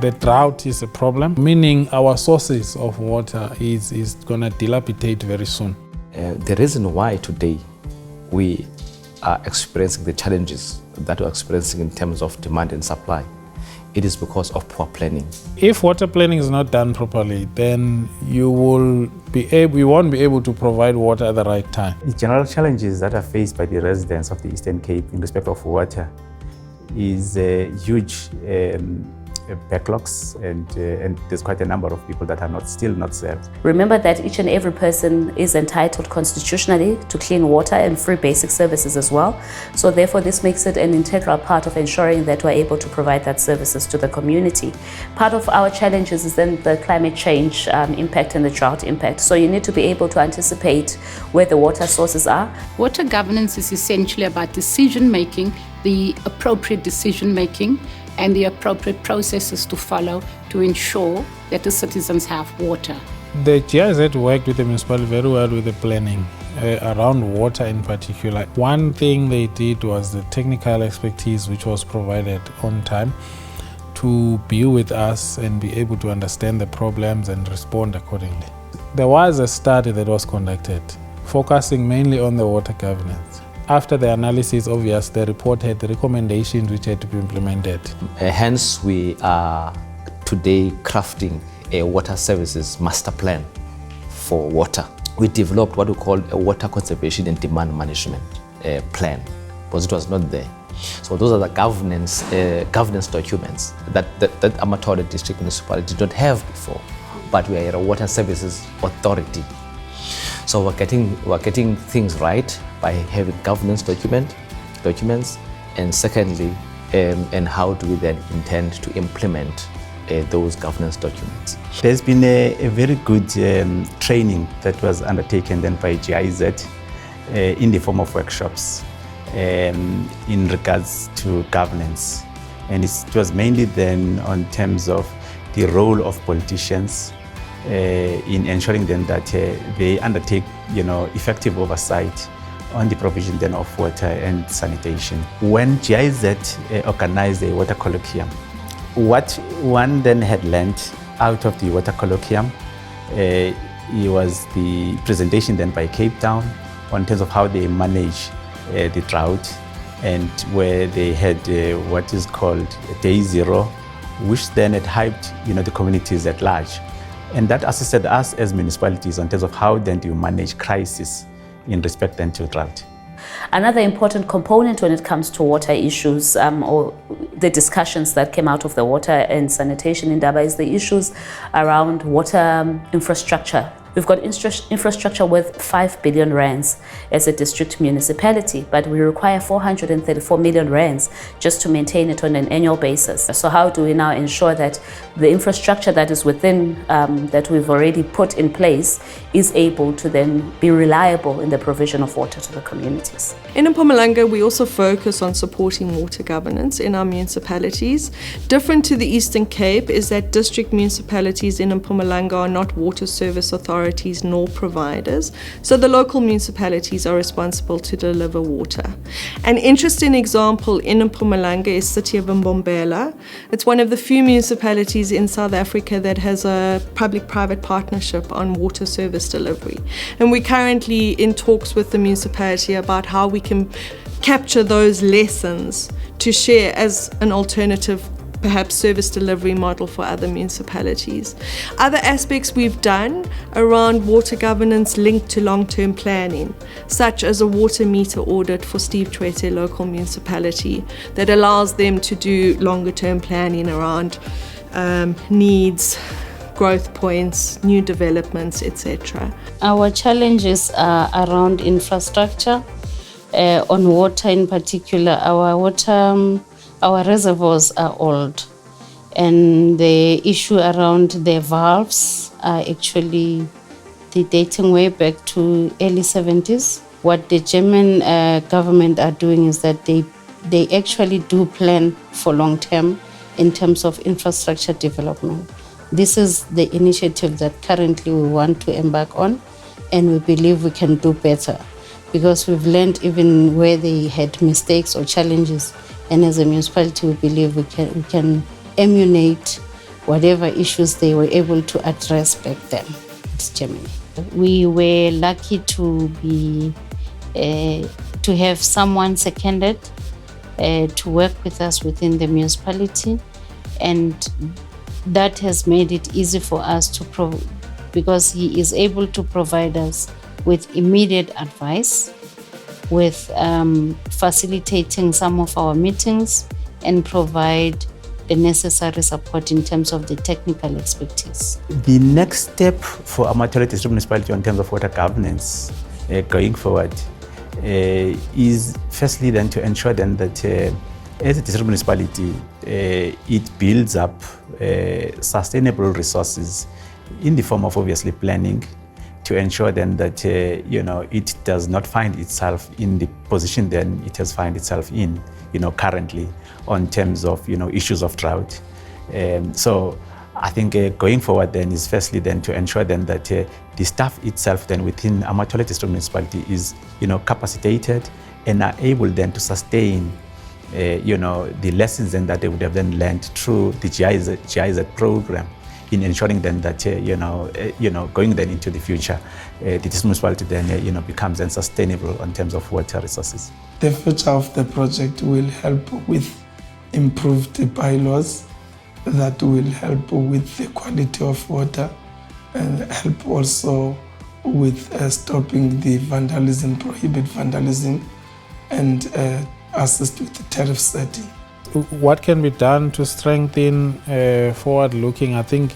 The drought is a problem, meaning our sources of water is going to dilapidate very soon. The reason why today we are experiencing the challenges that we're experiencing in terms of demand and supply, it is because of poor planning. If water planning is not done properly, then you won't be able to provide water at the right time. The general challenges that are faced by the residents of the Eastern Cape in respect of water is huge backlogs, and there's quite a number of people that are still not served. Remember that each and every person is entitled constitutionally to clean water and free basic services as well. So therefore this makes it an integral part of ensuring that we're able to provide that services to the community. Part of our challenges is then the climate change impact and the drought impact. So you need to be able to anticipate where the water sources are. Water governance is essentially about decision making, the appropriate decision making, and the appropriate processes to follow to ensure that the citizens have water. The GIZ worked with the municipality very well with the planning around water in particular. One thing they did was the technical expertise which was provided on time to be with us and be able to understand the problems and respond accordingly. There was a study that was conducted focusing mainly on the water governance. After the analysis, obviously, the report had the recommendations which had to be implemented. Hence, we are today crafting a water services master plan for water. We developed what we call a water conservation and demand management plan, because it was not there. So those are the governance documents that Amateur District Municipality did not have before, but we are a water services authority. So we're getting things right by having governance documents, and secondly, and how do we then intend to implement those governance documents. There's been a very good training that was undertaken then by GIZ in the form of workshops in regards to governance, and it was mainly then on terms of the role of politicians in ensuring then that they undertake, effective oversight on the provision then of water and sanitation. When GIZ organized a water colloquium, what one then had learned out of the water colloquium, it was the presentation then by Cape Town on terms of how they manage the drought, and where they had what is called Day Zero, which then had hyped the communities at large. And that assisted us as municipalities in terms of how then do you manage crisis in respect then to drought. Another important component when it comes to water issues or the discussions that came out of the water and sanitation in Daba is the issues around water infrastructure. We've got infrastructure worth 5 billion rands as a district municipality, but we require 434 million rands just to maintain it on an annual basis. So how do we now ensure that the infrastructure that is within, that we've already put in place, is able to then be reliable in the provision of water to the communities? In Mpumalanga, we also focus on supporting water governance in our municipalities. Different to the Eastern Cape is that district municipalities in Mpumalanga are not water service authorities nor providers, so the local municipalities are responsible to deliver water. An interesting example in Mpumalanga is City of Mbombela. It's one of the few municipalities in South Africa that has a public-private partnership on water service delivery, and we're currently in talks with the municipality about how we can capture those lessons to share as an alternative perhaps service delivery model for other municipalities. Other aspects we've done around water governance linked to long-term planning, such as a water meter audit for Steve Tshwete local municipality that allows them to do longer-term planning around needs, growth points, new developments, etc. Our challenges are around infrastructure, on water in particular. Our reservoirs are old, and the issue around the valves are actually dating way back to early 70s. What the German government are doing is that they actually do plan for long term in terms of infrastructure development. This is the initiative that currently we want to embark on, and we believe we can do better because we've learned even where they had mistakes or challenges. And as a municipality, we believe we can emulate whatever issues they were able to address back then at Germany. We were lucky to be to have someone seconded to work with us within the municipality, and that has made it easy for us to because he is able to provide us with immediate advice, with facilitating some of our meetings, and provide the necessary support in terms of the technical expertise. The next step for Amateur District Municipality in terms of water governance going forward is firstly then to ensure then that as a district municipality, it builds up sustainable resources in the form of obviously planning, to ensure then that it does not find itself in the position then it has found itself in currently on terms of issues of drought. So I think going forward then is firstly then to ensure then that the staff itself then within Amateur District Municipality is capacitated and are able then to sustain the lessons then that they would have then learned through the GIZ program, in ensuring then that going then into the future, the district municipality then becomes then sustainable in terms of water resources. The future of the project will help with improved bylaws that will help with the quality of water and help also with stopping the vandalism, prohibit vandalism, and assist with the tariff setting. What can be done to strengthen forward-looking? I think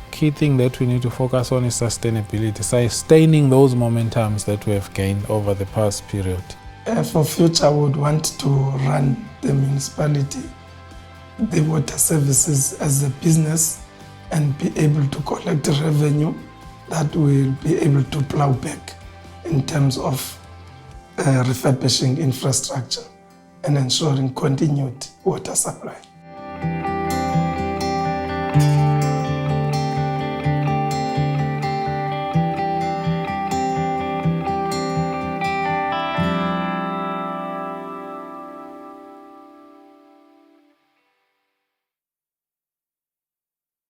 key thing that we need to focus on is sustainability, sustaining those momentums that we have gained over the past period. For future, I would want to run the municipality, the water services as a business, and be able to collect revenue that will be able to plow back in terms of refurbishing infrastructure and ensuring continued water supply.